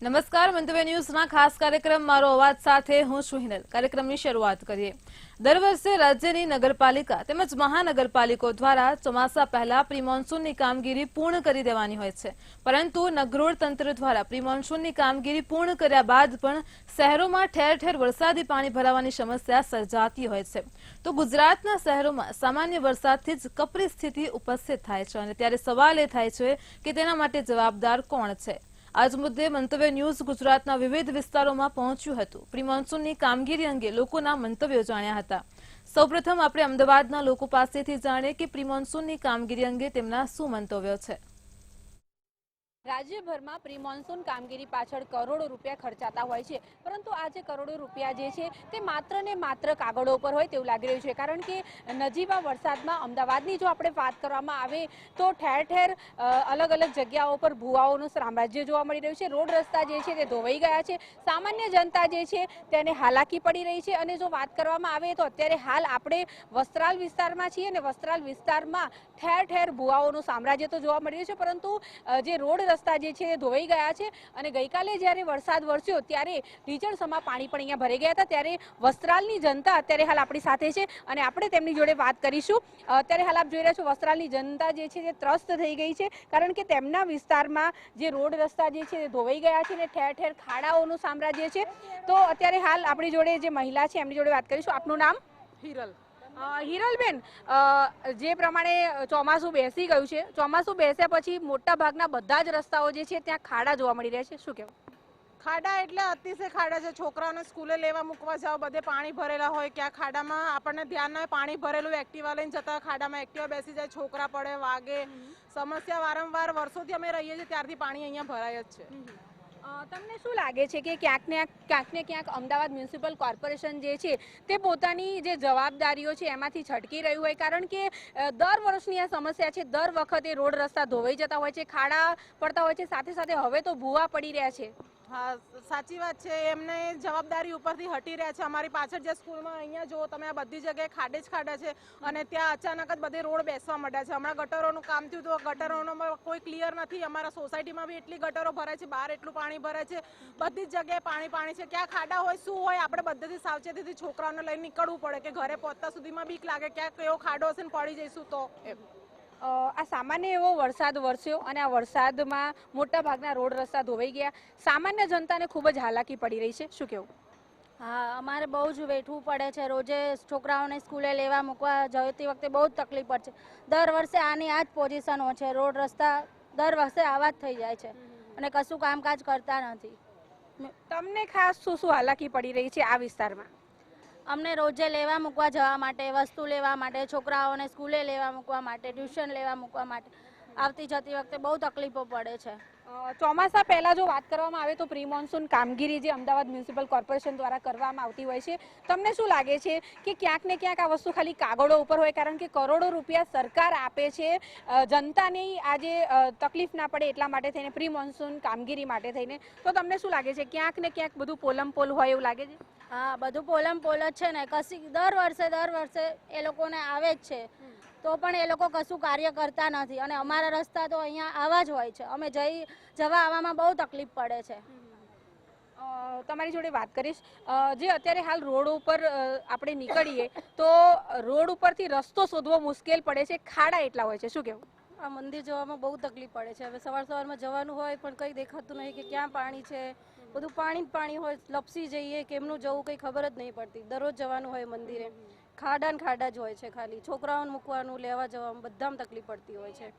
નમસ્કાર, મંતવ્ય ન્યૂઝના ખાસ કાર્યક્રમ મારો અવાજ સાથે હું છું હિનલ। કાર્યક્રમની શરૂઆત કરીએ। દર વર્ષે રાજ્યની નગરપાલિકા તેમજ મહાનગરપાલિકાઓ દ્વારા ચોમાસા પહેલા પ્રી મોન્સૂનની કામગીરી પૂર્ણ કરી દેવાની હોય છે, પરંતુ નગરોળ તંત્ર દ્વારા પ્રી મોન્સૂનની કામગીરી પૂર્ણ કર્યા બાદ પણ શહેરોમાં ઠેર ઠેર વરસાદી પાણી ભરાવાની સમસ્યા સર્જાતી હોય છે। તો ગુજરાતના શહેરોમાં સામાન્ય વરસાદથી જ કપરી સ્થિતિ ઉપસ્થિત થાય છે અને ત્યારે સવાલ એ થાય છે કે તેના માટે જવાબદાર કોણ છે। આજ મુદ્દે મંતવ્ય ન્યૂઝ ગુજરાતના વિવિધ વિસ્તારોમાં પહોંચ્યું હતું। પ્રી મોન્સૂનની કામગીરી અંગે લોકોના મંતવ્યો જાણ્યા હતા। સૌપ્રથમ આપણે અમદાવાદના લોકો પાસેથી જાણીએ કે પ્રી મોન્સૂનની કામગીરી અંગે તેમના શું મંતવ્યો છે। રાજ્યભરમાં પ્રી મોન્સૂન કામગીરી પાછળ કરોડો રૂપિયા ખર્ચાતા હોય છે, પરંતુ આ જે કરોડો રૂપિયા જે છે તે માત્ર ને માત્ર કાગળો ઉપર હોય તેવું લાગી રહ્યું છે। કારણ કે નજીવા વરસાદમાં અમદાવાદની જો આપણે વાત કરવામાં આવે તો ઠેર ઠેર અલગ અલગ જગ્યાઓ પર ભૂવાઓનું સામ્રાજ્ય જોવા મળી રહ્યું છે। રોડ રસ્તા જે છે તે ધોવાઈ ગયા છે, સામાન્ય જનતા જે છે તેને હાલાકી પડી રહી છે। અને જો વાત કરવામાં આવે તો અત્યારે હાલ આપણે વસ્ત્રાલ વિસ્તારમાં છીએ અને વસ્ત્રાલ વિસ્તારમાં ઠેર ઠેર ભૂવાઓનું સામ્રાજ્ય તો જોવા મળી રહ્યું છે, પરંતુ જે રોડ રસ્તા જે છે ધોવાઈ ગયા છે। અને ગઈકાલે જ્યારે વરસાદ વરસ્યો ત્યારે રીચણસમા પાણી પણ અહીંયા ભરાઈ ગયા હતા। ત્યારે વસ્ત્રાલની જનતા અત્યારે હાલ આપણી સાથે છે અને આપણે તેમની જોડે વાત કરીશું। અત્યારે હાલ આપ જોઈ રહ્યા છો વસ્ત્રાલની જનતા જે છે તે ત્રસ્ત થઈ ગઈ છે, કારણ કે તેમના વિસ્તારમાં જે રોડ રસ્તા જે છે તે ધોવાઈ ગયા છે અને ઠેર ઠેર ખાડાઓનું સામ્રાજ્ય છે। તો અત્યારે હાલ આપણી જોડે જે મહિલા છે એમની જોડે વાત કરીશું। આપનું નામ? હિરલ। હિરલબેન, જે પ્રમાણે ચોમાસું બેસી ગયું છે, ચોમાસું બેસ્યા પછી મોટા ભાગના બધા જ રસ્તાઓ જે છે ત્યાં ખાડા જોવા મળી રહ્યા છે, શું કહેવું? ખાડા એટલે અતિશય ખાડા છે। છોકરાઓને સ્કૂલે લેવા મૂકવા જાઓ, બધે પાણી ભરેલા હોય, ક્યાં ખાડામાં આપણને ધ્યાન ના હોય, પાણી ભરેલું એક્ટિવા લઈને જતા ખાડામાં એક્ટિવા બેસી જાય, છોકરા પડે, વાગે, સમસ્યા વારંવાર વર્ષોથી અમે રહીએ છીએ ત્યારથી પાણી અહીંયા ભરાય જ છે। તમને શું લાગે છે કે ક્યાંક ને ક્યાંક અમદાવાદ મ્યુનિસિપલ કોર્પોરેશન જે છે તે પોતાની જે જવાબદારીઓ છે એમાંથી છટકી રહ્યું હોય? કારણ કે દર વર્ષની આ સમસ્યા છે, દર વખતે રોડ રસ્તા ધોવાઈ જતા હોય છે, ખાડા પડતા હોય છે, સાથે સાથે હવે તો ભૂવા પડી રહ્યા છે। હા, સાચી વાત છે। એમને જવાબદારી ઉપરથી હટી રહ્યા છે। અમારી પાછળ જે સ્કૂલમાં અહીંયા જુઓ તમે, આ બધી જગ્યાએ ખાડે જ ખાડા છે અને ત્યાં અચાનક જ બધે રોડ બેસવા માંડ્યા છે। હમણાં ગટરોનું કામ થયું તો ગટરોમાં કોઈ ક્લિયર નથી। અમારા સોસાયટીમાં બી એટલી ગટરો ભરાય છે, બહાર એટલું પાણી ભરાય છે, બધી જ જગ્યાએ પાણી છે। ક્યાં ખાડા હોય શું હોય આપણે બધેથી સાવચેતીથી છોકરાઓને લઈને નીકળવું પડે કે ઘરે પહોંચતા સુધીમાં બીક લાગે ક્યાંક એવો ખાડો હશે ને પડી જઈશું તો એમ। આ સામાન્ય એવો વરસાદ વરસ્યો અને આ વરસાદમાં મોટા ભાગના રોડ રસ્તા ધોવાઈ ગયા, સામાન્ય જનતાને ખૂબ જ હાલાકી પડી રહી છે, શું કહેવું? હા, અમારે બહુ જ વેઠવું પડે છે। રોજે છોકરાઓને સ્કૂલે લેવા મૂકવા જતી વખતે બહુ જ તકલીફ પડે છે। દર વર્ષે આની આ જ પોઝિશનો છે, રોડ રસ્તા દર વર્ષે આવા જ થઈ જાય છે અને કશું કામકાજ કરતા નથી। તમને ખાસ શું શું હાલાકી પડી રહી છે આ વિસ્તારમાં? અમને રોજે લેવા મૂકવા જવા માટે, વસ્તુ લેવા માટે, છોકરાઓને સ્કૂલે લેવા મૂકવા માટે, ટ્યુશન લેવા મૂકવા માટે આવતી જતી વખતે બહુ તકલીફો પડે છે। ચોમાસા પહેલા જો વાત કરવામાં આવે તો પ્રી મોન્સૂન કામગીરી જે અમદાવાદ મ્યુનિસિપલ કોર્પોરેશન દ્વારા કરવામાં આવતી હોય છે, તમને શું લાગે છે કે ક્યાંક ને ક્યાંક આ વસ્તુ ખાલી કાગળો ઉપર હોય? કારણ કે કરોડો રૂપિયા સરકાર આપે છે જનતાની આજે તકલીફ ના પડે એટલા માટે થઈને, પ્રી મોન્સૂન કામગીરી માટે થઈને, તો તમને શું લાગે છે ક્યાંક ને ક્યાંક બધું પોલમ પોલ હોય એવું લાગે છે? હા, બધું પોલમ પોલ જ છે ને। કશી દર વર્ષે એ લોકોને આવે જ છે, તો પણ એ લોકો કશું કાર્ય કરતા નથી અને અમારા રસ્તા તો અહીંયા આવા જ હોય છે। અમે જવા આવવામાં બહુ તકલીફ પડે છે। તમારી જોડે વાત કરીશ, જે અત્યારે હાલ રોડ ઉપર આપણે નીકળીએ તો રોડ ઉપરથી રસ્તો શોધવો મુશ્કેલ પડે છે, ખાડા એટલા હોય છે, શું કહેવું? આ મંદિર જવામાં બહુ તકલીફ પડે છે। હવે સવારમાં જવાનું હોય પણ કંઈ દેખાતું નહીં કે ક્યાં પાણી છે, બધું પાણી જ પાણી હોય, લપસી જઈએ, કેમનું જવું કંઈ ખબર જ નહીં પડતી। દરરોજ જવાનું હોય મંદિરે, ખાડા ને ખાડા જ હોય છે, ખાલી છોકરાઓને મૂકવાનું, લેવા જવાનું બધામાં તકલીફ પડતી હોય છે।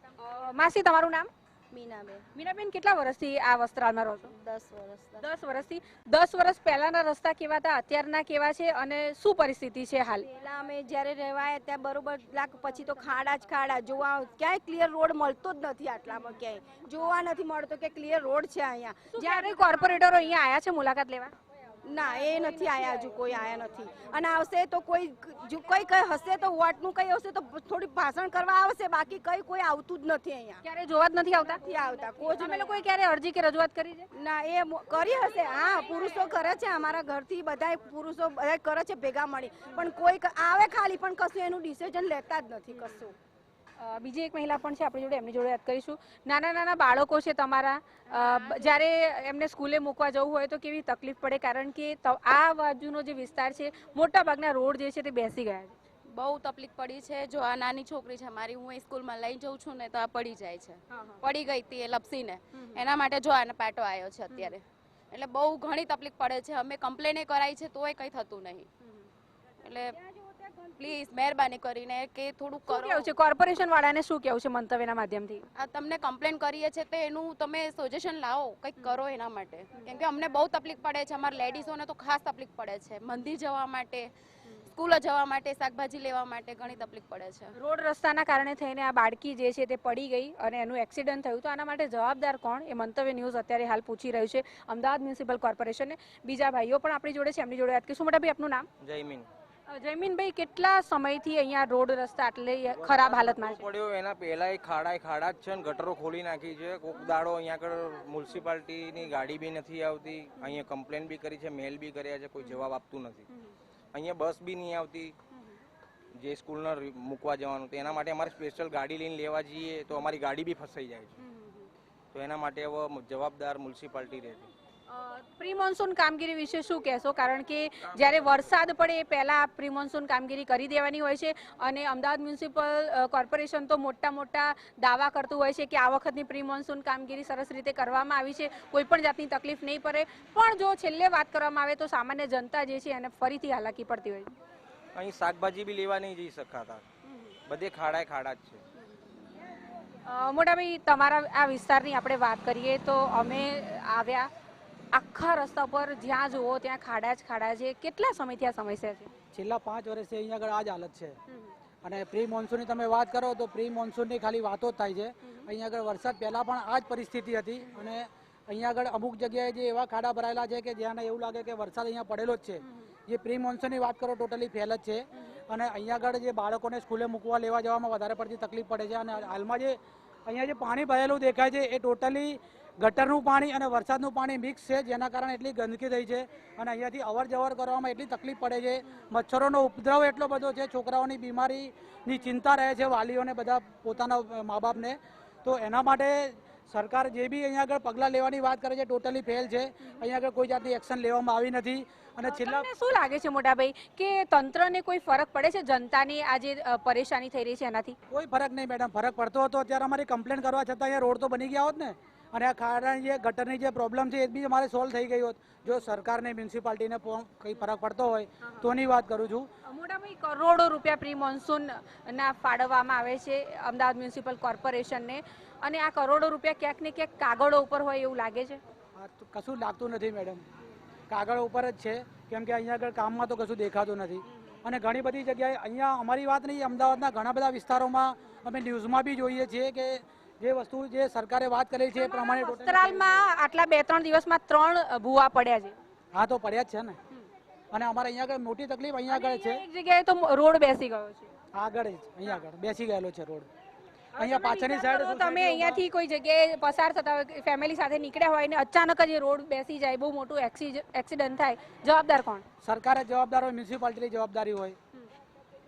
માસી, તમારું નામ? મીનાબેન। મીનાબેન, કેટલા વર્ષથી આ વસ્ત્રાલમાં રહો છો? 10 વર્ષ। 10 વર્ષથી। 10 વર્ષ પહેલાના રસ્તા કેવા હતા, અત્યારના કેવા છે અને શું પરિસ્થિતિ છે હાલ? પહેલા અમે જ્યારે રહેવાય ત્યાં બરોબર લાગ, પછી તો ખાડા જ ખાડા, જોવા ક્યાંય ક્લિયર રોડ મળતો જ નથી। આટલામાં ક્યાંય જોવા નથી મળતો કે ક્લિયર રોડ છે અહીંયા। જ્યારે કોર્પોરેટરો અહીંયા આવ્યા છે મુલાકાત લેવા? ના, એ નથી આયા, હજુ કોઈ આયા નથી અને આવશે તો કોઈ કઈ હશે તો વોટનું કઈ હશે તો થોડી ભાષણ કરવા આવશે, બાકી કોઈ આવતું જ નથી અહીંયા। ક્યારે જોવા જ નથી આવતા? નથી આવતા કોઈ જ। તમે લોકોએ ક્યારે અરજી કે રજૂઆત કરી છે? ના, એ કરી હશે। હા, પુરુષો કરે છે, અમારા ઘરથી બધા પુરુષો બધા કરે છે ભેગા મળી, પણ કોઈ આવે ખાલી, પણ કશું એનું ડિસિઝન લેતા જ નથી કશું। બીજી એક મહિલા પણ છે આપણી જોડે, એમની જોડે વાત કરીશું. નાના નાના બાળકો છે તમારા, જ્યારે એમને સ્કૂલે મૂકવા જવું હોય તો કેવી તકલીફ પડે? કારણ કે આ બાજુનો જે વિસ્તાર છે મોટા ભાગના રોડ જે છે તે બેસી ગયા છે. બહુ તકલીફ પડી છે. જો આ નાની છોકરી છે મારી, હું એ સ્કૂલમાં લઈ જઉં છું ને તો આ પડી જાય છે. પડી ગઈ હતી એ લપસીને, એના માટે જો આને પાટો આવ્યો છે અત્યારે. એટલે બહુ ઘણી તકલીફ પડે છે. અમે કમ્પ્લેન કરાઈ છે તોય કંઈ થતું નહીં. એટલે પ્લીઝ મહેરબાની કરીને કે થોડુંક શું કરો. કેવું છે કોર્પોરેશન વાળાને, શું કેવું છે મંતવ્યના માધ્યમથી? આ તમને કમ્પ્લેન કરીએ છીએ તો એનું તમે સજેશન લાવો, કંઈક કરો એના માટે. કેમ કે અમને બહુ તકલીફ પડે છે. અમારા લેડીઝોને તો ખાસ તકલીફ પડે છે. મંદિર જવા માટે, સ્કૂલે જવા માટે, શાકભાજી લેવા માટે ઘણી તકલીફ પડે છે. રોડ રસ્તાના કારણે થઈને આ બાળકી જે છે તે પડી ગઈ અને એનું એક્સિડન્ટ થયું, તો આના માટે જવાબદાર કોણ? એ મંતવ્ય ન્યૂઝ અત્યારે હાલ પૂછી રહ્યું છે અમદાવાદ મ્યુનિસિપલ કોર્પોરેશનને. બીજા ભાઈઓ પણ આપણી જોડે છે, એમની જોડે વાત કરીશું. મોટા ભાઈ, આપનું નામ? જયમીન. જયમીનભાઈ, કેટલા સમયથી અહીંયા રોડ રસ્તા આટલી ખરાબ હાલતમાં છે? પડ્યો એના પહેલા ખાડા જ છે ને ગટરો ખોલી નાખી છે. કોક દાડો અહીંયા આગળ મ્યુનિસિપાલિટીની ગાડી બી નથી આવતી. અહીંયા કમ્પ્લેન બી કરી છે, મેલ બી કર્યા છે, કોઈ જવાબ આપતું નથી. અહીંયા બસ બી નહીં આવતી જે સ્કૂલને મૂકવા જવાનું, તો એના માટે અમારે સ્પેશિયલ ગાડી લઈને લેવા જઈએ તો અમારી ગાડી બી ફસાઈ જાય છે. તો એના માટે હવે જવાબદાર મ્યુનિસિપાલિટી રહે છે. પ્રી મોન્સૂન કામગીરી વિશે શું કહેશો? કારણ કે જ્યારે વરસાદ પડે એ પહેલા પ્રી મોન્સૂન કામગીરી કરી દેવાની હોય છે અને અમદાવાદ મ્યુનિસિપલ કોર્પોરેશન તો મોટા દાવા કરતું હોય છે કે આ વખતની પ્રી મોન્સૂન કામગીરી સરસ રીતે કરવામાં આવી છે, કોઈ પણ જાતની તકલીફ નહીં પડે. પણ જો છેલ્લે વાત કરવામાં આવે તો સામાન્ય જનતા જે છે એને ફરીથી હાલાકી પડતી હોય છે. અહીં શાકભાજી બી લેવા નહીં જઈ શકાતા, બધે ખાડા જ છે. મોટાભાઈ, તમારા આ વિસ્તારની આપણે વાત કરીએ તો અમે આવ્યા, આખા રસ્તા પર જ્યાં જુઓ ત્યાં ખાડા છે. કેટલા સમયથી આ સમસ્યા છે? છેલ્લા 5 વર્ષથી અહીંયા આગળ આ જ હાલત છે. અને પ્રી મોન્સૂનની તમે વાત કરો તો પ્રી મોન્સૂનની ખાલી વાતો જ થાય છે. અહીંયા આગળ વરસાદ પહેલાં પણ આ જ પરિસ્થિતિ હતી અને અહીંયા આગળ અમુક જગ્યાએ જે એવા ખાડા ભરાયેલા છે કે જ્યાં એવું લાગે કે વરસાદ અહીંયા પડેલો જ છે. જે પ્રી મોન્સૂનની વાત કરો ટોટલી ફેલ જ છે. અને અહીંયા આગળ જે બાળકોને સ્કૂલે મૂકવા લેવા જવામાં વધારે પડતી તકલીફ પડે છે. અને હાલમાં જે અહીંયા જે પાણી ભરેલું દેખાય છે એ ટોટલી ગટરનું પાણી અને વરસાદનું પાણી મિક્સ છે, જેના કારણે એટલી ગંદકી થઈ છે અને અહીંયાથી અવર જવર કરવામાં એટલી તકલીફ પડે છે. મચ્છરોનો ઉપદ્રવ એટલો બધો છે, છોકરાઓની બીમારીની ચિંતા રહે છે વાલીઓને, બધા પોતાના મા બાપને. તો એના માટે સરકાર જે બી અહીંયા આગળ પગલાં લેવાની વાત કરે છે ટોટલી ફેલ છે. અહીંયા આગળ કોઈ જાતની એક્શન લેવામાં આવી નથી. અને છેલ્લા શું લાગે છે મોટાભાઈ કે તંત્રને કોઈ ફરક પડે છે જનતાની આ જે પરેશાની થઈ રહી છે એનાથી? કોઈ ફરક નહીં મેડમ. ફરક પડતો હતો અત્યારે અમારી કમ્પ્લેન કરવા છતાં અહીંયા રોડ તો બની ગયા હોત ને, અને આ ખાડાની જે ગટરની જે પ્રોબ્લેમ છે એ બી અમારે સોલ્વ થઈ ગઈ હોત જો સરકારને મ્યુનિસિપાલિટીને કંઈ ફરક પડતો હોય તોની વાત કરું છું. મોટાભાઈ, કરોડો રૂપિયા પ્રી મોન્સૂનના ફાળવવામાં આવે છે અમદાવાદ મ્યુનિસિપલ કોર્પોરેશનને, અને આ કરોડો રૂપિયા ક્યાંક ને ક્યાંક કાગળો ઉપર હોય એવું લાગે છે? કશું લાગતું નથી મેડમ, કાગળ ઉપર જ છે. કેમ કે અહીંયા આગળ કામમાં તો કશું દેખાતું નથી. અને ઘણી બધી જગ્યાએ અહીંયા અમારી વાત નહીં, અમદાવાદના ઘણા બધા વિસ્તારોમાં અમે ન્યૂઝમાં બી જોઈએ છીએ કે જે વસ્તુ જે સરકારે વાત કરી છે એ પ્રમાણે વસ્ત્રાલમાં આટલા 2-3 દિવસમાં 3 ભૂવા પડ્યા છે. હા, તો પડ્યા જ છે ને. અને અમારે અહીંયા આગળ મોટી તકલીફ અહીંયા આગળ છે, એક જગ્યાએ તો રોડ બેસી ગયો છે. આગળ જ અહીંયા આગળ બેસી ગયેલો છે રોડ. અહીંયા પાછળની સાઈડ તમે અહીંયાથી કોઈ જગ્યાએ પસાર થતા હોય, ફેમિલી સાથે નીકળ્યા હોય ને અચાનક જ એ રોડ બેસી જાય, બહુ મોટું એક્સિડન્ટ થાય, જવાબદાર કોણ? સરકારે જવાબદાર હોય, મ્યુનિસિપાલિટીની જવાબદારી હોય.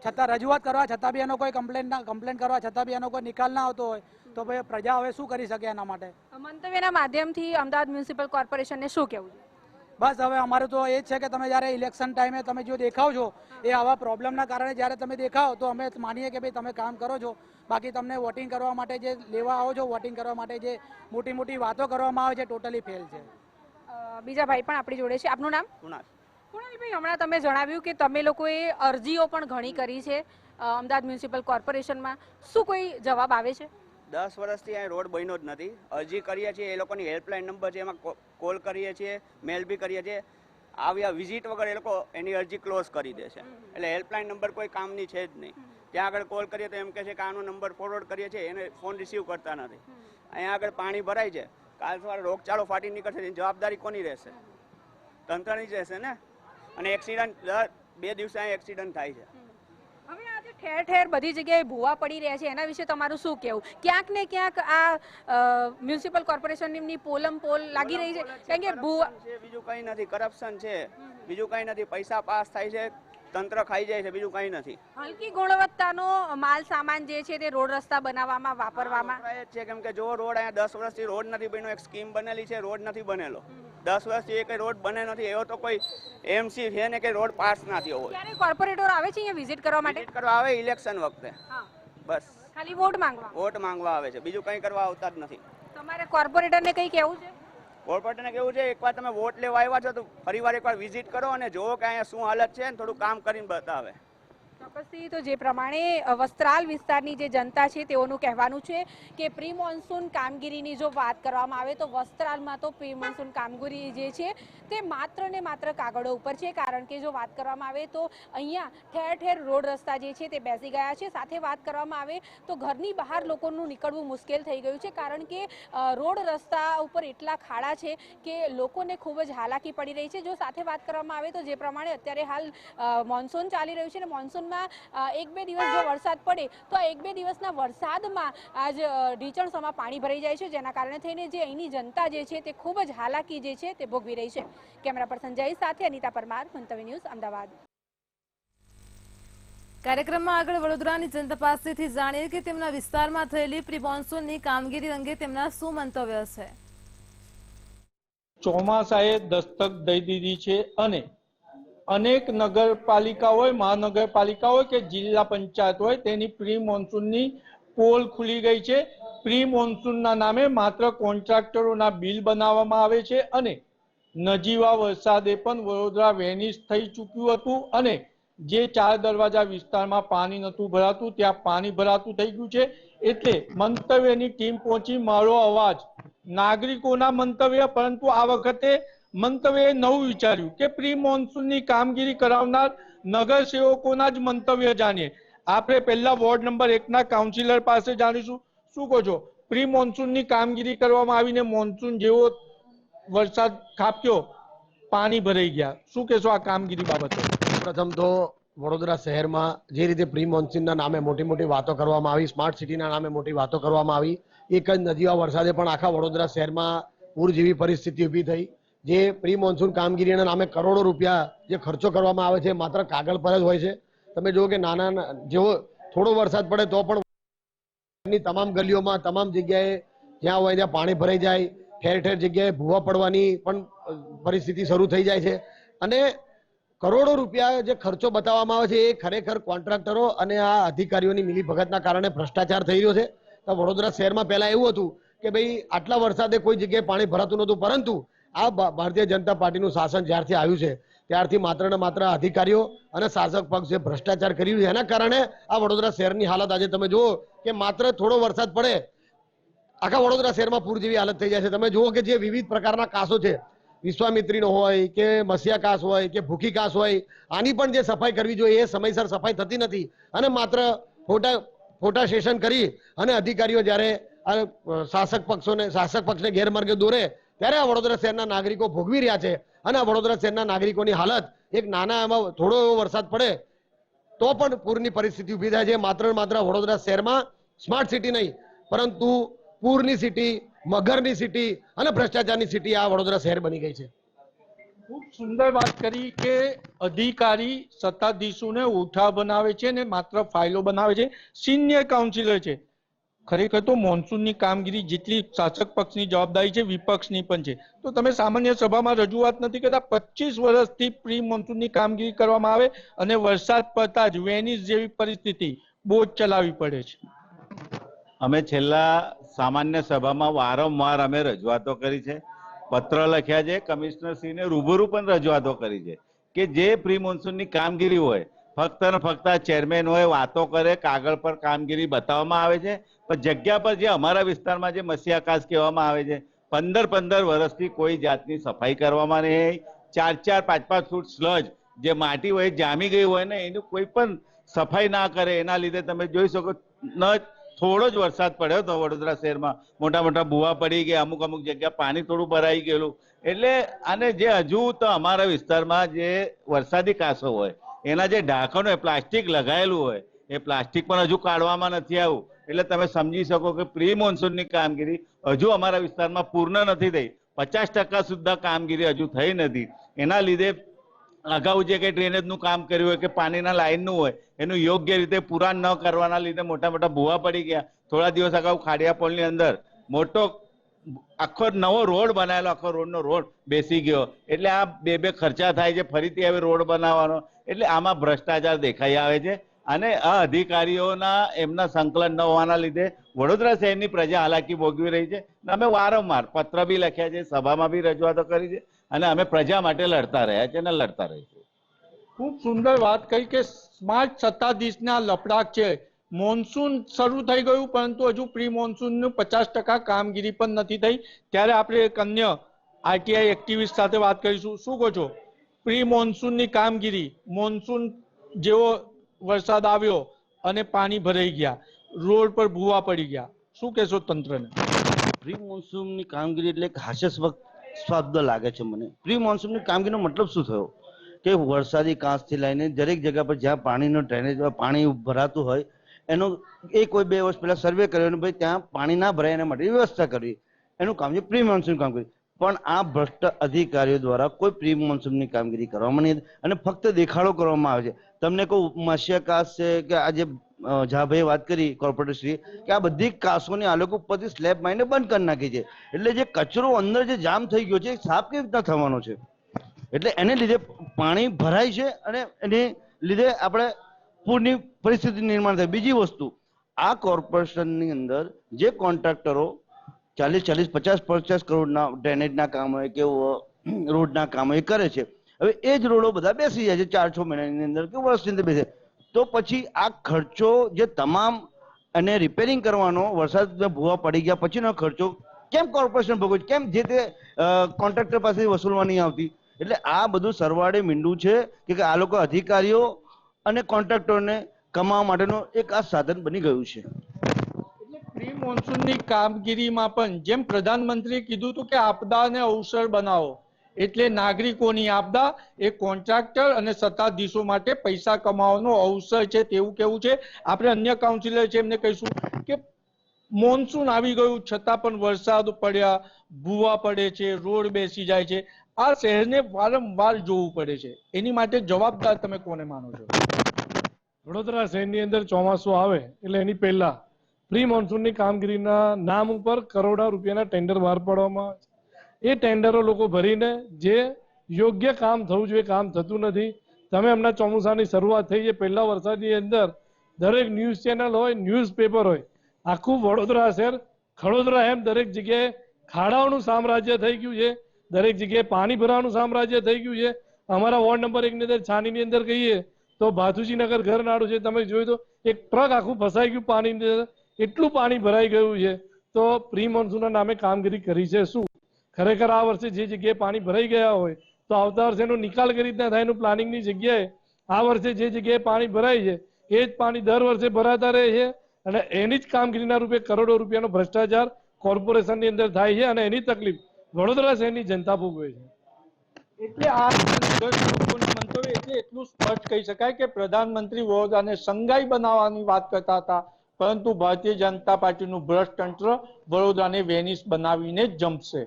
છતાં રજૂઆત કરવા છતાં બી એનો કોઈ કમ્પ્લેન કરવા છતાં બી એનો કોઈ નિકાલ ના આવતો હોય તો ભાઈ પ્રજા હવે શું કરી શકે એના માટે? મંતવ્યના માધ્યમથી અમદાવાદ મ્યુનિસિપલ કોર્પોરેશનને શું કહેવું છે? બસ હવે અમારું તો એ જ છે કે તમે જ્યારે ઇલેક્શન ટાઈમે તમે જો દેખાવ છો એ આવા પ્રોબ્લેમના કારણે જ્યારે તમે દેખાવ તો અમે માનીએ કે ભાઈ તમે કામ કરો છો. બાકી તમને વોટિંગ કરવા માટે જે લેવા આવો છો, વોટિંગ કરવા માટે જે મોટી વાતો કરવામાં આવે છે ટોટલી ફેલ છે. બીજા ભાઈ પણ આપણી જોડે છે, આપનું નામ? કુણાલભાઈ, હમણાં તમે જણાવ્યું કે તમે લોકોએ અરજીઓ પણ ઘણી કરી છે અમદાવાદ મ્યુનિસિપલ કોર્પોરેશનમાં, શું કોઈ જવાબ આવે છે? 10 વર્ષથી અહીં રોડ બન્યો જ નથી. અરજી કરીએ છીએ, એ લોકોની હેલ્પલાઇન નંબર છે એમાં કોલ કરીએ છીએ, મેલ બી કરીએ છીએ. આવ્યા વિઝિટ વગર એ લોકો એની અરજી ક્લોઝ કરી દે છે. એટલે હેલ્પલાઇન નંબર કોઈ કામની છે જ નહીં. ત્યાં આગળ કોલ કરીએ તો એમ કહે છે કે આનો નંબર ફોરવર્ડ કરીએ છીએ, એને ફોન રિસીવ કરતા નથી. અહીંયા આગળ પાણી ભરાય છે, કાલ સવારે રોગચાળો ફાટી નીકળશે, એની જવાબદારી કોની રહેશે? તંત્રની જ રહેશે ને. અને એક્સિડન્ટ દર 2 દિવસે અહીં એક્સિડન્ટ થાય છે. હવે આજે ઠેર ઠેર બધી જગ્યાએ ભૂવા પડી રહ્યા છે, એના વિશે તમારું શું કહેવું? ક્યાંક ને ક્યાંક આ મ્યુનિસિપલ કોર્પોરેશનની પોલ લાગી રહી છે, કારણ કે ભૂવા બીજું કંઈ નથી, કરપ્શન છે, બીજું કંઈ નથી. પૈસા પાસ થાય છે, તંત્ર ખાઈ જાય છે, બીજું કંઈ નથી. હલકી ગુણવત્તાનો માલ સામાન જે છે તે રોડ રસ્તા બનાવવામાં વાપરવામાં વપરાય જ છે, કેમ કે જો રોડ અહીંયા 10 વર્ષથી રોડ નથી બન્યો, એક સ્કીમ બનેલી છે, રોડ નથી બનેલો. 10 વર્ષથી એક રોડ બને નથી, એવો તો કોઈ એમસી છે ને કે રોડ પાસ ના થયો હોય. ક્યારે કોર્પોરેટર આવે છે અહીંયા વિઝિટ કરવા માટે? વિઝિટ કરવા આવે ઇલેક્શન વખતે, હા, બસ ખાલી વોટ માંગવા. વોટ માંગવા આવે છે, બીજું કંઈ કરવા આવતા જ નથી. તમારે કોર્પોરેટરને કંઈ કહેવું છે? કોર્પોરેટરને કેવું છે, એકવાર તમે વોટ લેવા આવ્યા છો તો ફરીવાર એકવાર વિઝિટ કરો અને જુઓ કે અહીંયા શું હાલત છે, થોડું કામ કરીને બતાવે. ચોક્કસથી તો જે પ્રમાણે વસ્ત્રાલ વિસ્તારની જે જનતા છે તેઓનું કહેવાનું છે કે પ્રી મોન્સૂન કામગીરીની જો વાત કરવામાં આવે તો વસ્ત્રાલમાં તો પ્રી મોન્સૂન કામગીરી જે છે તે માત્ર ને માત્ર કાગળો ઉપર છે, કારણ કે જો વાત કરવામાં આવે તો અહીંયા ઠેર ઠેર રોડ રસ્તા જે છે તે બેસી ગયા છે. સાથે વાત કરવામાં આવે તો ઘરની બહાર લોકોનું નીકળવું મુશ્કેલ થઈ ગયું છે, કારણ કે રોડ રસ્તા ઉપર એટલા ખાડા છે કે લોકોને ખૂબ જ હાલાકી પડી રહી છે. જો સાથે વાત કરવામાં આવે તો જે પ્રમાણે અત્યારે હાલ મોન્સૂન ચાલી રહ્યું છે ને મોન્સૂન એક બે દિવસ જો વરસાદ પડે તો આ એક બે દિવસના વરસાદમાં આજ ઢીચણસમાં પાણી ભરાઈ જાય છે, જેના કારણે થઈને જે અહીંની જનતા જે છે તે ખૂબ જ હાલાકી જે છે તે ભોગવી રહી છે. કેમેરા પર્સન જય સાથે અનિતા પરમાર, મંતવ્ય ન્યૂઝ, અમદાવાદ. કાર્યક્રમમાં આગળ વડોદરાની જનતા પાસેથી જાણીએ કે તેમના વિસ્તારમાં થયેલી પ્રી મોન્સૂનની કામગીરી અંગે તેમના શું મંતવ્ય છે. ચોમાસાએ દસ્તક દઈ દીધી છે અને અનેક નગરપાલિકા હોય, મહાનગરપાલિકા હોય કે જિલ્લા પંચાયત હોય, તેની પ્રી મોન્સૂનની પોલ ખુલી ગઈ છે. પ્રી મોન્સૂનના નામે માત્ર કોન્ટ્રાક્ટરોના બિલ બનાવવામાં આવે છે અને નજીવા વરસાદે પણ વડોદરા વેનિશ થઈ ચૂક્યું હતું અને જે 4 દરવાજા વિસ્તારમાં પાણી નહોતું ભરાતું ત્યાં પાણી ભરાતું થઈ ગયું છે. એટલે મંતવ્યની ટીમ પહોંચી મારો અવાજ નાગરિકોના મંતવ્ય, પરંતુ આ વખતે મંતવ્યએ નવું વિચાર્યું કે પ્રી મોન્સૂનની કામગીરી કરાવનાર નગરસેવકોના જ મંતવ્ય જાણીએ. આપણે પહેલા વોર્ડ નંબર 1ના કાઉન્સિલર પાસે જાણીશું. શું કહો છો, પ્રી મોન્સૂનની કામગીરી કરવામાં આવીને મોન્સૂન જેવો વરસાદ ખાબક્યો, પાણી ભરાઈ ગયા, શું કહેશો આ કામગીરી બાબતે? પ્રથમ તો વડોદરા શહેરમાં જે રીતે પ્રી મોન્સૂનના નામે મોટી મોટી વાતો કરવામાં આવી, સ્માર્ટ સિટીના નામે મોટી વાતો કરવામાં આવી, એક જ નજીવા વરસાદે પણ આખા વડોદરા શહેરમાં પૂર જેવી પરિસ્થિતિ ઊભી થઈ. જે પ્રી મોન્સૂન કામગીરીના નામે કરોડો રૂપિયા જે ખર્ચો કરવામાં આવે છે માત્ર કાગળ પર જ હોય છે. તમે જુઓ કે નાના જેવો થોડો વરસાદ પડે તો પણ તમામ ગલીઓમાં તમામ જગ્યાએ જ્યાં હોય ત્યાં પાણી ભરાઈ જાય, ઠેર ઠેર જગ્યાએ ભૂવા પડવાની પણ પરિસ્થિતિ શરૂ થઈ જાય છે. અને કરોડો રૂપિયા જે ખર્ચો બતાવવામાં આવે છે એ ખરેખર કોન્ટ્રાક્ટરો અને આ અધિકારીઓની મિલીભગતના કારણે ભ્રષ્ટાચાર થઈ રહ્યો છે. તો વડોદરા શહેરમાં પહેલા એવું હતું કે ભાઈ આટલા વરસાદે કોઈ જગ્યાએ પાણી ભરાતું નહોતું, પરંતુ આ ભારતીય જનતા પાર્ટીનું શાસન જ્યારથી આવ્યું છે ત્યારથી માત્ર ને માત્ર અધિકારીઓ અને શાસક પક્ષ જે ભ્રષ્ટાચાર કરી રહ્યું છે એના કારણે આ વડોદરા શહેરની હાલત આજે તમે જુઓ કે માત્ર થોડો વરસાદ પડે આખા વડોદરા શહેરમાં પૂર જેવી હાલત થઈ જાય છે. તમે જુઓ કે જે વિવિધ પ્રકારના કાસો છે, વિશ્વામિત્રીનો હોય કે મસિયા કાસ હોય કે ભૂખી કાસ હોય, આની પણ જે સફાઈ કરવી જોઈએ એ સમયસર સફાઈ થતી નથી અને માત્ર ફોટા સેશન કરી અને અધિકારીઓ જ્યારે શાસક પક્ષને ગેરમાર્ગે દોરે ત્યારે આ વડોદરા શહેરના નાગરિકો ભોગવી રહ્યા છે. અને આ વડોદરા શહેરના નાગરિકોની હાલત એક નાના એમાં થોડો એવો વરસાદ પડે તો પણ પૂરની પરિસ્થિતિ ઊભી થાય છે. માત્ર ને માત્ર વડોદરા શહેરમાં સ્માર્ટ સિટી નહીં પરંતુ પૂરની સિટી, મગરની સિટી અને ભ્રષ્ટાચારની સિટી આ વડોદરા શહેર બની ગઈ છે. ખૂબ સુંદર વાત કરી કે અધિકારી સત્તાધીશોને ઉઠા બનાવે છે ને માત્ર ફાઇલો બનાવે છે. સિનિયર કાઉન્સિલર છે. ખરેખર તો મોન્સૂનની કામગીરી જેટલી શાસક પક્ષની જવાબદારી છે વિપક્ષની પણ છે. તો તમે સામાન્ય સભામાં રજૂઆત નથી કરતા? 25 વર્ષથી પ્રી મોન્સૂનની કામગીરી કરવામાં આવે અને વરસાદ પડતા જ વેનિસ જેવી પરિસ્થિતિ બોટ ચલાવવી પડે છે. અમે છેલ્લા સામાન્ય સભામાં વારંવાર અમે રજૂઆતો કરી છે, પત્ર લખ્યા છે, કમિશનરશ્રીને રૂબરૂ પણ રજૂઆતો કરી છે કે જે પ્રી મોન્સૂનની કામગીરી હોય ફક્ત ને ફક્ત ચેરમેન હોય વાતો કરે, કાગળ પર કામગીરી બતાવવામાં આવે છે, પણ જગ્યા પર જે અમારા વિસ્તારમાં જે મસીઆકાશ કહેવામાં આવે છે 15 વર્ષથી કોઈ જાતની સફાઈ કરવામાં નહીં. 4-4, 5-5 ફૂટ સ્લજ જે માટી હોય જામી ગઈ હોય ને એનું કોઈ પણ સફાઈ ના કરે. એના લીધે તમે જોઈ શકો થોડો જ વરસાદ પડ્યો તો વડોદરા શહેરમાં મોટા મોટા ભૂવા પડી ગયા, અમુક જગ્યા પાણી થોડું ભરાઈ ગયેલું. એટલે અને જે હજુ તો અમારા વિસ્તારમાં જે વરસાદી કાંસો હોય એના જે ઢાંકણ હોય પ્લાસ્ટિક લગાવેલું હોય એ પ્લાસ્ટિક પણ હજુ કાઢવામાં નથી આવ્યું. એટલે તમે સમજી શકો કે પ્રી મોન્સૂનની કામગીરી હજુ અમારા વિસ્તારમાં પૂર્ણ નથી થઈ. 50% સુદ્ધા કામગીરી હજુ થઈ નથી. એના લીધે અગાઉ જે કંઈ ડ્રેનેજનું કામ કર્યું હોય કે પાણીના લાઈનનું હોય એનું યોગ્ય રીતે પૂરા ન કરવાના લીધે મોટા મોટા ભૂવા પડી ગયા. થોડા દિવસ અગાઉ ખાડિયા પોલની અંદર મોટો આખો નવો રોડ બનાવેલો, આખો રોડનો રોડ બેસી ગયો. એટલે આ બે ખર્ચા થાય છે ફરીથી હવે રોડ બનાવવાનો. એટલે આમાં ભ્રષ્ટાચાર દેખાઈ આવે છે અને આ અધિકારીઓના એમના સંકલન ન હોવાના લીધે વડોદરા શહેરની પ્રજા હાલાકી ભોગવી રહી છે. અમે વારંવાર પત્ર બી લખ્યા છે, સભામાં બી રજૂઆતો કરી છે અને અમે પ્રજા માટે લડતા રહ્યા છે અને લડતા રહીશું. ખૂબ સુંદર વાત કહી કે સ્માર્ટ સત્તાધીશના લપડાક છે. મોન્સૂન શરૂ થઈ ગયું પરંતુ હજુ પ્રી મોન્સૂનનું 50% કામગીરી પણ નથી થઈ. ત્યારે આપણે એક અન્ય આરટીઆઈ એક્ટિવિસ્ટ સાથે વાત કરીશું. શું કહો છો, પ્રી મોન્સૂનની કામગીરી, મોન્સૂન જેવો વરસાદ આવ્યો અને પાણી ભરાઈ ગયા, રોડ પર ભૂવા પડી ગયા, શું કહેશો તંત્રને? પ્રી મોન્સૂનની કામગીરી એટલે એક હાસ્યાસ્પદ લાગે છે મને. પ્રી મોન્સૂનની કામગીરીનો મતલબ શું થયો કે વરસાદી કાંસથી લઈને દરેક જગ્યા પર જ્યાં પાણીનો ડ્રેનેજ પાણી ભરાતું હોય એનો એક કોઈ 2 વર્ષ પહેલા સર્વે કર્યો અને ભાઈ ત્યાં પાણી ના ભરાય એના માટે વ્યવસ્થા કરવી, એનું કામ છે પ્રી મોન્સૂન કામગીરી. પણ આ ભ્રષ્ટ અધિકારીઓ દ્વારા કોઈ પ્રી મોન્સૂનની કામગીરી કરવામાં નહીં અને ફક્ત દેખાડો કરવામાં આવે છે. તમને કહું, મત્સ્યકાસ છે કે આજે જાભાઈએ વાત કરી કોર્પોરેટરશ્રી કે આ બધી કાસોની આ લોકો ઉપરથી સ્લેબ મારીને બંધ કરી નાખી છે. એટલે જે કચરો અંદર જે જામ થઈ ગયો છે એ સાફ કેવી રીતના થવાનો છે? એટલે એને લીધે પાણી ભરાય છે અને એને લીધે આપણે પૂરની પરિસ્થિતિ નિર્માણ થાય. બીજી વસ્તુ, આ કોર્પોરેશનની અંદર જે કોન્ટ્રાક્ટરો 40-50 કરોડના ડ્રેનેજના કામ હોય કે રોડના કામ હોય કરે છે, હવે એ જ રોડો બધા બેસી જાય છે 4-6 મહિનાની અંદર કે વર્ષની અંદર બેસે. તો પછી આ ખર્ચો જે તમામ અને રિપેરિંગ કરવાનો, વરસાદમાં ભૂવા પડી ગયા પછીનો ખર્ચો કેમ કોર્પોરેશન ભોગવે છે? કેમ જે તે કોન્ટ્રાક્ટર પાસે વસૂલવા નહીં આવતી? એટલે આ બધું સરવાળે મીંડું છે કે આ લોકો અધિકારીઓ અને કોન્ટ્રાક્ટરોને કમાવા માટેનું એક આ સાધન બની ગયું છે. પ્રી મોન્સૂનની કામગીરીમાં પણ જેમ પ્રધાનમંત્રીએ કીધું હતું કે આપદાને અવસર બનાવો, એટલે નાગરિકોની આપદા એ કોન્ટ્રાક્ટર અને સત્તાધીશો માટે પૈસા કમાવાનો અવસર છે તેવું કેવું છે. આપણે અન્ય કાઉન્સિલર છે એમને કહીશું કે મોન્સૂન આવી ગયું છતાં પણ વરસાદ પડ્યા, ભૂવા પડે છે, રોડ બેસી જાય છે. આ શહેરને વારંવાર જોવું પડે છે, એની માટે જવાબદાર તમે કોને માનો છો? વડોદરા શહેરની અંદર ચોમાસું આવે એટલે એની પહેલા પ્રી મોન્સૂનની કામગીરીના નામ ઉપર કરોડો રૂપિયાના ટેન્ડર બહાર પાડવામાં આવે છે. એ ટેન્ડરો લોકો ભરીને જે યોગ્ય કામ થવું જોઈએ કામ થતું નથી. તમે હમણાં ચોમાસાની શરૂઆત થઈ છે, પહેલા વરસાદની અંદર દરેક ન્યૂઝ ચેનલ હોય, ન્યૂઝપેપર હોય, આખું વડોદરા શહેર ખડોદરા એમ દરેક જગ્યાએ ખાડાઓનું સામ્રાજ્ય થઈ ગયું છે, દરેક જગ્યાએ પાણી ભરવાનું સામ્રાજ્ય થઈ ગયું છે. અમારા વોર્ડ નંબર 1 ની અંદર છાનીની અંદર કહીએ તો ભાથુજીનગર ઘરનાળું છે, તમે જોયું તો એક ટ્રક આખું ફસાઈ ગયું પાણીની અંદર, એટલું પાણી ભરાઈ ગયું છે. તો પ્રી મોન્સૂનના નામે કામગીરી કરી છે શું? ખરેખર આ વર્ષે જે જગ્યાએ પાણી ભરાઈ ગયા હોય તો આવતા વર્ષે એનો નિકાલ કઈ રીતના થાય એનું પ્લાનિંગની જગ્યાએ આ વર્ષે જે જગ્યાએ પાણી ભરાય છે એ જ પાણી દર વર્ષે ભરાતા રહે છે અને એની જ કામગીરીના રૂપે કરોડો રૂપિયાનો ભ્રષ્ટાચાર કોર્પોરેશનની અંદર થાય છે અને એની તકલીફ વડોદરા શહેરની જનતા ભોગવે છે. એટલે આ લોકોનું મંતવ્ય એટલે એટલું સ્પષ્ટ કહી શકાય કે પ્રધાનમંત્રી વડોદરાને સંઘાઈ બનાવવાની વાત કરતા હતા, પરંતુ ભારતીય જનતા પાર્ટીનું ભ્રષ્ટ તંત્ર વડોદરાને વેનિસ બનાવીને જ જંપશે.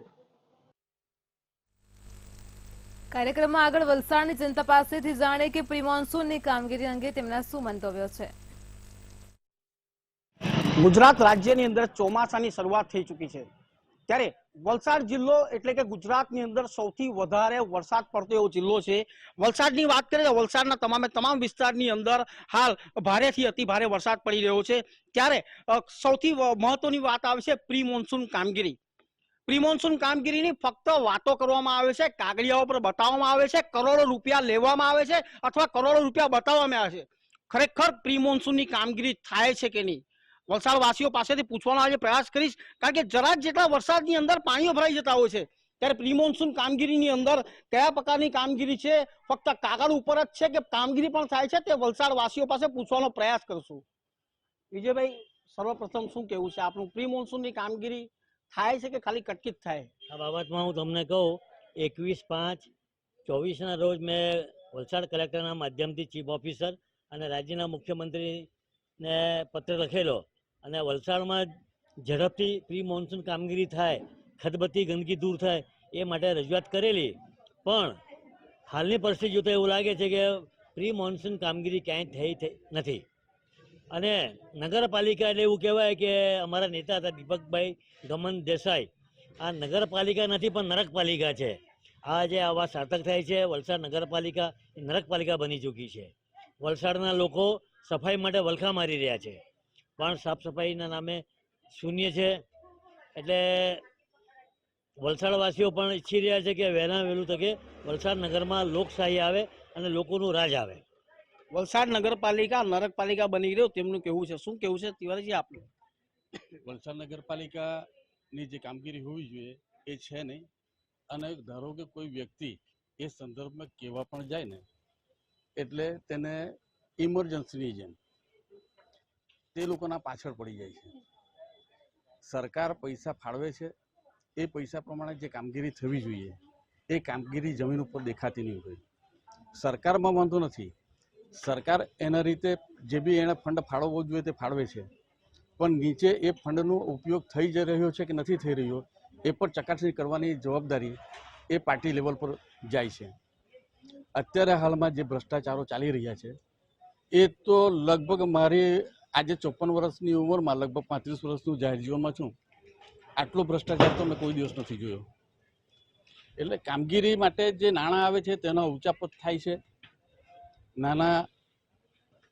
કાર્યક્રમમાં આગળ વલસાડની જનતા પાસેથી જાણે કે પ્રી મોન્સૂનની કામગીરી અંગે તેમના શું મંતવ્યો છે. ગુજરાત રાજ્યની અંદર ચોમાસાની શરૂઆત થઈ ચૂકી છે, ત્યારે વલસાડ જિલ્લો એટલે કે ગુજરાતની અંદર સૌથી વધારે વરસાદ પડતો એવો જિલ્લો છે. વલસાડની વાત કરીએ તો વલસાડના તમામ વિસ્તારની અંદર હાલ ભારેથી અતિ ભારે વરસાદ પડી રહ્યો છે. ત્યારે સૌથી મહત્વની વાત આવે છે પ્રી મોન્સૂન કામગીરી. પ્રી મોન્સૂન કામગીરીની ફક્ત વાતો કરવામાં આવે છે, કાગળિયાઓ પર બતાવવામાં આવે છે, કરોડો રૂપિયા લેવામાં આવે છે અથવા કરોડો રૂપિયા બતાવવામાં આવે છે. ખરેખર પ્રી મોન્સૂનની કામગીરી થાય છે કે નહીં, વલસાડ વાસીઓ પાસેથી પૂછવાનો આજે પ્રયાસ કરીશ. કારણ કે જરા જેટલા વરસાદની અંદર પાણીઓ ભરાઈ જતા હોય છે, ત્યારે પ્રી મોન્સૂન કામગીરીની અંદર કયા પ્રકારની કામગીરી છે, ફક્ત કાગળ ઉપર જ છે કે કામગીરી પણ થાય છે, તે વલસાડ વાસીઓ પાસે પૂછવાનો પ્રયાસ કરશું. વિજયભાઈ, સર્વપ્રથમ શું કહેવું છે આપણું, પ્રી મોન્સૂનની કામગીરી થાય છે કે ખાલી કટકીત થાય? આ બાબતમાં હું તમને કહું, 21/5/24ના રોજ મેં વલસાડ કલેક્ટરના માધ્યમથી ચીફ ઓફિસર અને રાજ્યના મુખ્યમંત્રીને પત્ર લખેલો અને વલસાડમાં ઝડપથી પ્રી મોન્સૂન કામગીરી થાય, ખદબત્તી ગંદકી દૂર થાય એ માટે રજૂઆત કરેલી. પણ હાલની પરિસ્થિતિ જોતા એવું લાગે છે કે પ્રી મોન્સૂન કામગીરી ક્યાંય થઈ નથી. અને નગરપાલિકા એટલે એવું કહેવાય કે અમારા નેતા હતા દીપકભાઈ ગમન દેસાઈ, આ નગરપાલિકા નથી પણ નરકપાલિકા છે. આ જે આવા સાર્થક થાય છે, વલસાડ નગરપાલિકા એ નરકપાલિકા બની ચૂકી છે. વલસાડના લોકો સફાઈ માટે વલખા મારી રહ્યા છે, પણ સાફ સફાઈના નામે શૂન્ય છે. એટલે વલસાડવાસીઓ પણ ઈચ્છી રહ્યા છે કે વહેલા વહેલું તકે વલસાડ નગરમાં લોકશાહી આવે અને લોકોનું રાજ આવે. વલસાડ નગરપાલિકા નરકપાલિકા બની રહ્યો તેમનું કેવું છે, શું કેવું છે તિવારીજી આપનું? વલસાડ નગરપાલિકાની જે કામગીરી હોવી જોઈએ એ છે નહીં. અને ધારો કે કોઈ વ્યક્તિ એ સંદર્ભમાં કહેવા પણ જાય ને એટલે તેને ઇમરજન્સીની જેમ તે લોકોના પાછળ પડી જાય છે. સરકાર પૈસા ફાળવે છે, એ પૈસા પ્રમાણે જે કામગીરી થવી જોઈએ એ કામગીરી જમીન ઉપર દેખાતી નહીં હોય. સરકારમાં વાંધો નથી, સરકાર એના રીતે જે બી એને ફંડ ફાળવવો જોઈએ તે ફાળવે છે, પણ નીચે એ ફંડનો ઉપયોગ થઈ જ રહ્યો છે કે નથી થઈ રહ્યો એ પર ચકાસણી કરવાની જવાબદારી એ પાર્ટી લેવલ પર જાય છે. અત્યારે હાલમાં જે ભ્રષ્ટાચારો ચાલી રહ્યા છે એ તો લગભગ મારી આજે 54 વર્ષની ઉંમરમાં લગભગ 35 વર્ષનું જાહેર જીવનમાં છું, આટલો ભ્રષ્ટાચાર તો મેં કોઈ દિવસ નથી જોયો. એટલે કામગીરી માટે જે નાણાં આવે છે તેનો ઉચાપત થાય છે. નાના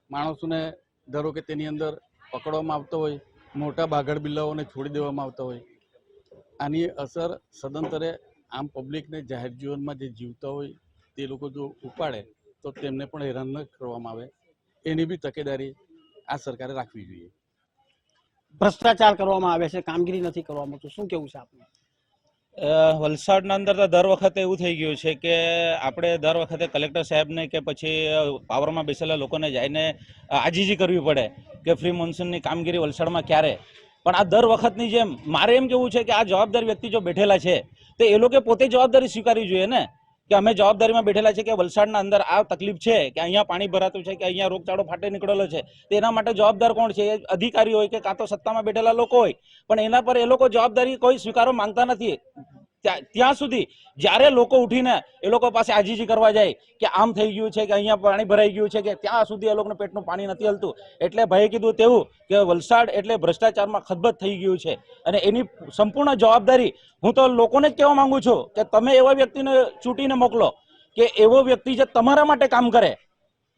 માણસોને ધારો કે તેની અંદર પકડવામાં આવતો હોય, મોટા બાગડ બિલ્લાઓને છોડી દેવામાં આવતા હોય. આની અસર સદંતરે આમ પબ્લિકને જાહેર જીવનમાં જે જીવતા હોય તે લોકો જો ઉપાડે તો તેમને પણ હેરાન ન કરવામાં આવે, એની બી તકેદારી આ સરકારે રાખવી જોઈએ. ભ્રષ્ટાચાર કરવામાં આવે છે, કામગીરી નથી કરવામાં આવતું, શું કેવું છે આપનું? વલસાડના અંદર તો દર વખતે એવું થઈ ગયું છે કે આપણે દર વખતે કલેક્ટર સાહેબને કે પછી પાવરમાં બેસેલા લોકોને જઈને આજીજી કરવી પડે કે ફ્રી મોન્સૂનની કામગીરી વલસાડમાં ક્યારે. પણ આ દર વખતની જેમ મારે એમ કેવું છે કે આ જવાબદાર વ્યક્તિ જો બેઠેલા છે તો એ લોકો પોતે જવાબદારી સ્વીકારવી જોઈએ ને, કે અમે જવાબદારીમાં બેઠેલા છે કે વલસાડના અંદર આ તકલીફ છે કે અહીંયા પાણી ભરાતું છે કે અહીંયા રોગચાળો ફાટે નીકળેલો છે, તો એના માટે જવાબદાર કોણ છે? અધિકારી હોય કે કાં તો સત્તામાં બેઠેલા લોકો હોય, પણ એના પર એ લોકો જવાબદારી કોઈ સ્વીકારવા માંગતા નથી. ત્યાં સુધી જ્યારે લોકો ઉઠીને એ લોકો પાસે આજીજી કરવા જાય કે આમ થઈ ગયું છે કે અહીંયા પાણી ભરાઈ ગયું છે કે ત્યાં સુધી એ લોકોને પેટનું પાણી નથી હલતું. એટલે ભાઈએ કીધું તેવું કે વલસાડ એટલે ભ્રષ્ટાચારમાં ખતબત થઈ ગયું છે અને એની સંપૂર્ણ જવાબદારી હું તો લોકોને જ કહેવા માંગુ છું કે તમે એવા વ્યક્તિને ચૂંટીને મોકલો કે એવો વ્યક્તિ જે તમારા માટે કામ કરે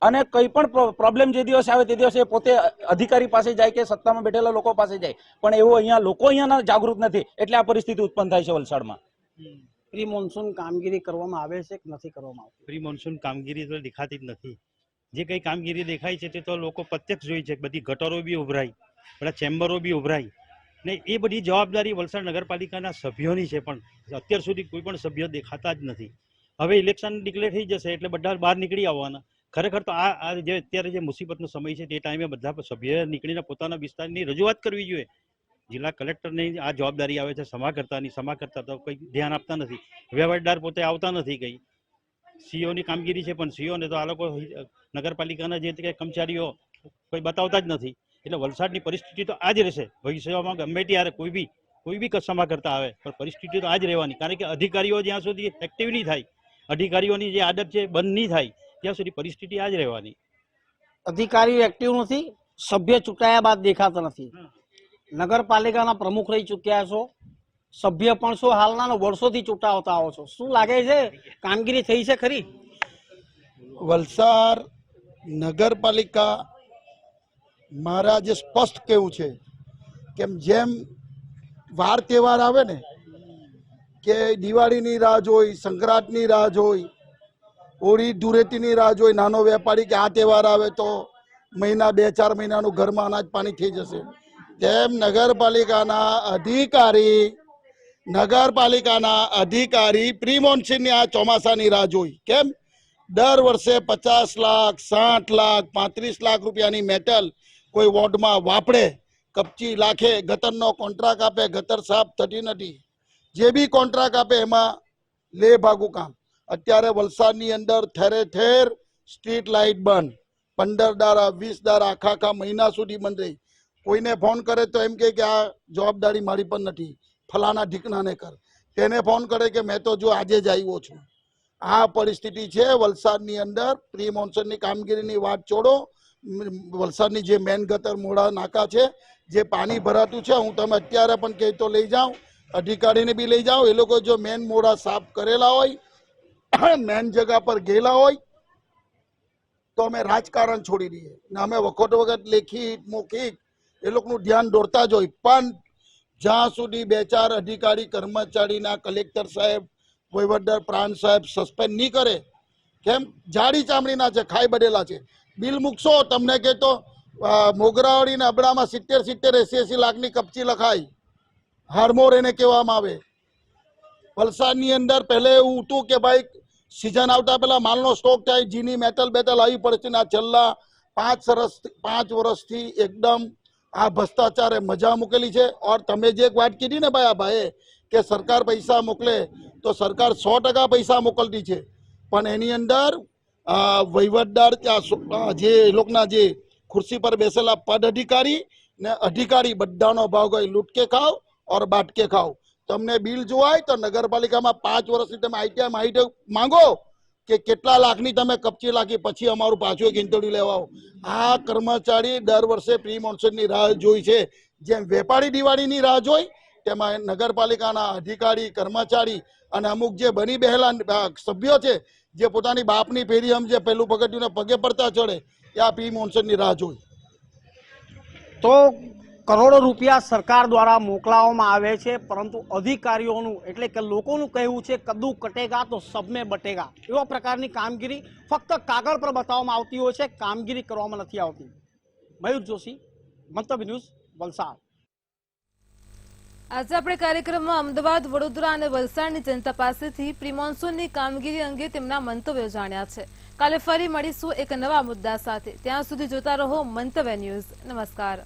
અને કંઈ પણ પ્રોબ્લેમ જે દિવસે આવે તે દિવસે પોતે અધિકારી પાસે જાય કે સત્તામાં બેઠેલા લોકો પાસે જાય, પણ એવો અહીંયા લોકો અહીંયાના જાગૃત નથી એટલે આ પરિસ્થિતિ ઉત્પન્ન થાય છે વલસાડમાં. પ્રી મોન્સૂન કામગીરી કરવામાં આવે છે કે નથી કરવામાં આવતી? પ્રી મોન્સૂન કામગીરી તો દેખાતી જ નથી. જે કંઈ કામગીરી દેખાય છે તે તો લોકો પ્રત્યક્ષ જોઈ છે. બધી ગટરો બી ઉભરાઈ, બધા ચેમ્બરો બી ઉભરાઈ ને એ બધી જવાબદારી વલસાડ નગરપાલિકાના સભ્યોની છે, પણ અત્યાર સુધી કોઈ પણ સભ્ય દેખાતા જ નથી. હવે ઇલેક્શન ડિક્લેર થઈ જશે એટલે બધા બહાર નીકળી આવવાના. ખરેખર તો આ જે અત્યારે જે મુસીબતનો સમય છે તે ટાઈમે બધા સભ્યોએ નીકળીને પોતાના વિસ્તારની રજૂઆત કરવી જોઈએ. જિલ્લા કલેક્ટરની આ જવાબદારી આવે છે સમા કરતા તો કંઈ ધ્યાન આપતા નથી. વહીવટદાર પોતે આવતા નથી. કંઈ સીઓની કામગીરી છે પણ સીઓને તો આ લોકો નગરપાલિકાના જે કંઈ કર્મચારીઓ કોઈ બતાવતા જ નથી. એટલે વલસાડની પરિસ્થિતિ તો આ જ રહેશે. ભવિષ્યમાં ગમે ત્યારે કોઈ બી સમા કરતા આવે પણ પરિસ્થિતિ તો આ જ રહેવાની, કારણ કે અધિકારીઓ જ્યાં સુધી એક્ટિવ નહીં થાય, અધિકારીઓની જે આદત છે બંધ નહીં થાય ત્યાં સુધી પરિસ્થિતિ આ જ રહેવાની. અધિકારીઓ એક્ટિવ નથી, સભ્ય ચૂંટાયા બાદ દેખાતા નથી. નગરપાલિકાના પ્રમુખ રહી ચૂક્યા છો, સભ્ય પણ છો, હાલના વર્ષોથી ચૂંટાવતા આવો છો, શું લાગે છે કામગીરી થઈ છે ખરી? વલસાડ નગરપાલિકા મારા જે સ્પષ્ટ કેવું છે કે જેમ વાર તહેવાર આવે ને કે દિવાળીની રાહ જોઈ, સંક્રાંતની રાહ જોઈ, હોળી ધૂળેટીની રાહ જોઈ નાનો વેપારી કે આ તહેવાર આવે તો મહિના 2-4 મહિનાનું ઘરમાં અનાજ પાણી થઈ જશે, તેમ નગરપાલિકાના અધિકારી પ્રી મોન્સૂનની આ ચોમાસાની રાહ જોઈ. કેમ? દર વર્ષે 50 લાખ, 60 લાખ, 35 લાખ રૂપિયાની મેટલ કોઈ વોર્ડમાં વાપરે, કપચી લાખે, ગટરનો કોન્ટ્રાક્ટ આપે, ગટર સાફ થતી નથી. જે બી કોન્ટ્રાક્ટ આપે એમાં લે ભાગું કામ. અત્યારે વલસાડની અંદર ઠેરે ઠેર સ્ટ્રીટ લાઇટ બંધ, 15 દાડા 20 દાડા આખા મહિના સુધી બંધ રહી. કોઈને ફોન કરે તો એમ કે આ જવાબદારી મારી પર નથી, ફલાણા ઢીકણાને કર. તેને ફોન કરે કે મેં તો જો આજે જ આવ્યો છું. આ પરિસ્થિતિ છે વલસાડની અંદર. પ્રી મોન્સૂનની કામગીરીની વાત છોડો, વલસાડની જે મેન ગટર મોડા નાકા છે, જે પાણી ભરાતું છે, હું તમે અત્યારે પણ કહી તો લઈ જાઉં, અધિકારીને બી લઈ જાઓ. એ લોકો જો મેન મોડા સાફ કરેલા હોય, મેન જગા પર ગયેલા હોય તો અમે રાજકારણ છોડી દઈએ ને અમે વખત વખત લેખિત મૌખિક એ લોકોનું ધ્યાન દોરતા જ હોય. પણ જ્યાં સુધી 2-4 અધિકારી કર્મચારીના કલેક્ટર સાહેબ, વહીવટદાર પ્રાંત સાહેબ સસ્પેન્ડ નહીં કરે, કેમ જાડી ચામડીના છે, ખાઈ બડેલા છે. બિલ મૂકશો તમને કે તો મોગરાવાડી ને અબડામાં 70-80 લાખની કપચી લખાય, હારમોર એને કહેવામાં આવે. વલસાડની અંદર પહેલે એવું હતું કે ભાઈ સિઝન આવતા પહેલા માલનો સ્ટોક થાય, જીની મેટલ બેટલ આવી પડશે ને આ છેલ્લા 5 વર્ષથી એકદમ આ ભ્રષ્ટાચારે મજા મૂકેલી છે. ઓર તમે જે એક વાત કીધી ને ભાઈ આ ભાઈએ કે સરકાર પૈસા મોકલે, તો સરકાર 100% પૈસા મોકલતી છે, પણ એની અંદર વહીવટદાર જે લોકોના જે ખુરશી પર બેસેલા પદ અધિકારી ને અધિકારી બધાનો ભાવ ગઈ લૂંટ કે ખાઓ ઓર બાટ કે ખાઓ. તમને બિલ જોવાય તો નગરપાલિકામાં 5 વર્ષથી તમે આઈટીઆઈ માહિતી માંગો કે કેટલા લાખની તમે કપચી લાગી, પછી અમારું પાછું એક ઇન્ટરવ્યુ લેવા આવો. આ કર્મચારી દર વર્ષે પ્રી મોન્સૂનની રાહ જોઈ છે. જેમ વેપારી દિવાળીની રાહ જોઈ, તેમાં નગરપાલિકાના અધિકારી કર્મચારી અને અમુક જે બની બેહેલા સભ્યો છે, જે પોતાની બાપની પેઢી સમજે પેલું પગથિયું પગે પડતા ચડે, એ આ પ્રી મોન્સૂનની રાહ જોઈ. તો કરોડો રૂપિયા સરકાર દ્વારા મોકલાવવામાં આવે છે, પરંતુ અધિકારીઓનું એટલે કે લોકોનું કહેવું છે કદુ કટેગા તો સબમે બટેગા. એવા પ્રકારની કામગીરી ફક્ત કાગળ પર બતાવવામાં આવતી હોય છે, કામગીરી કરવામાં નથી આવતી. મયુર જોશી, મંતવ્ય ન્યૂઝ, વલસાડ. આજે આપણે કાર્યક્રમમાં અમદાવાદ, વડોદરા અને વલસાડની જનતા પાસેથી પ્રી મોન્સૂનની કામગીરી અંગે તેમના મંતવ્યો જાણ્યા છે. કાલે ફરી મળીશું એક નવા મુદ્દા સાથે. ત્યાં સુધી જોતા રહો મંતવ્ય ન્યૂઝ. નમસ્કાર.